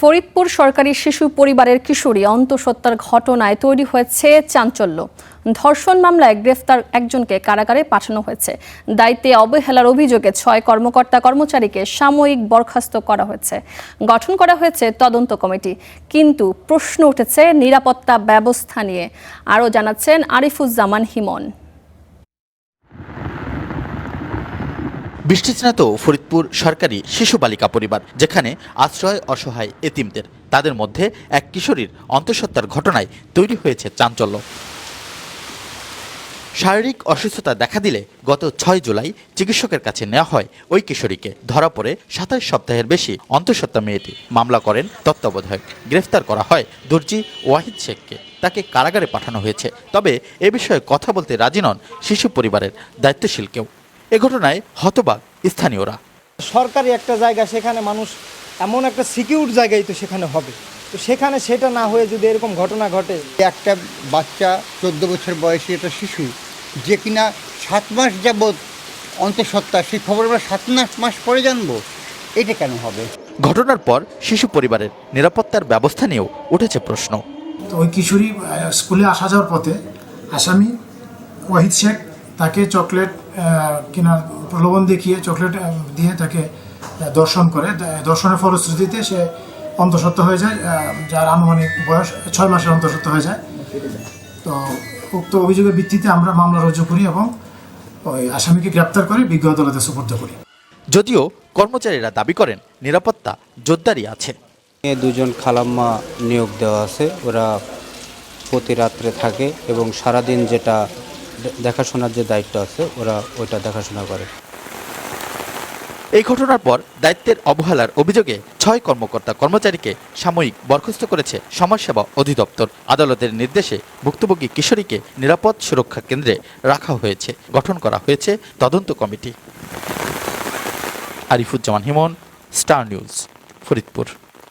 ফরিদপুর সরকারি শিশু পরিবারের কিশোরী অন্তঃসত্ত্বার ঘটনায় তৈরি হয়েছে চাঞ্চল্য। ধর্ষণ মামলায় গ্রেফতার একজনকে কারাগারে পাঠানো হয়েছে। দায়িত্বে অবহেলার অভিযোগে 6 কর্মকর্তা-কর্মচারীকে সাময়িক বরখাস্ত করা হয়েছে। গঠন করা হয়েছে তদন্ত কমিটি। কিন্তু প্রশ্ন উঠেছে নিরাপত্তা ব্যবস্থা নিয়ে। আরও জানাচ্ছেন আরিফুজ্জামান হিমন। বৃষ্টিস্নাত ফরিদপুর সরকারি শিশু বালিকা পরিবার, যেখানে আশ্রয় অসহায় এতিমদের। তাদের মধ্যে এক কিশোরীর অন্তঃসত্ত্বার ঘটনায় তৈরি হয়েছে চাঞ্চল্য। শারীরিক অসুস্থতা দেখা দিলে গত 6 জুলাই চিকিৎসকের কাছে নেওয়া হয় ওই কিশোরীকে। ধরা পড়ে 27 সপ্তাহের বেশি অন্তঃসত্ত্বা মেয়েটি। মামলা করেন তত্ত্বাবধায়ক। গ্রেফতার করা হয় দর্জি ওয়াহিদ শেখকে। তাকে কারাগারে পাঠানো হয়েছে। তবে এ বিষয়ে কথা বলতে রাজি নন শিশু পরিবারের দায়িত্বশীল কেউ। এ ঘটনায় হতবাক স্থানীয়রা। সরকারি একটা জায়গা, সেখানে মানুষ এমন একটা সিকিউর জায়গায় তো সেখানে হবে, তো সেখানে সেটা না হয়ে যদি এরকম ঘটনা ঘটে। একটা বাচ্চা 14 বছর বয়সী একটা শিশু, যে কিনা 7 মাস যাবৎ অন্তঃসত্ত্বা, সেই খবর আমরা 7 মাস পরে জানবো, এটা কেন হবে? ঘটনার পর শিশু পরিবারের নিরাপত্তার ব্যবস্থা নিয়েও উঠেছে প্রশ্ন। তো ওই কিশোরী স্কুলে আসা যাওয়ার পথে আসামি ওয়াহিদ শেখ তাকে চকলেট কেনার প্রলোভন দেখিয়ে চকলেট দিয়ে তাকে দর্শন করে। দর্শনের ফলশ্রুতিতে সে অন্তঃসত্ত্বা হয়ে যায়, যার আনুমানিক বয়স 6 মাসের অন্তঃসত্ত্বা হয়ে যায়। তো উক্ত অভিযোগের ভিত্তিতে আমরা মামলা রুজু করি এবং ওই আসামিকে গ্রেপ্তার করে বিজ্ঞ আদালতে সুপর্দ করি। যদিও কর্মচারীরা দাবি করেন নিরাপত্তা জোরদারি আছে। 2জন খালাম্মা নিয়োগ দেওয়া আছে, ওরা প্রতি রাত্রে থাকে এবং সারাদিন যেটা দেখাশোনার যে দায়িত্ব আছে ওরা ওইটা দেখাশোনা করে। এই ঘটনার পর দায়িত্বের অবহেলার অভিযোগে 6 কর্মকর্তা-কর্মচারীকে সাময়িক বরখাস্ত করেছে সমাজসেবা অধিদপ্তর। আদালতের নির্দেশে ভুক্তভোগী কিশোরীকে নিরাপদ সুরক্ষা কেন্দ্রে রাখা হয়েছে। গঠন করা হয়েছে তদন্ত committee. Arifuzzaman হিমন, star news, Faridpur.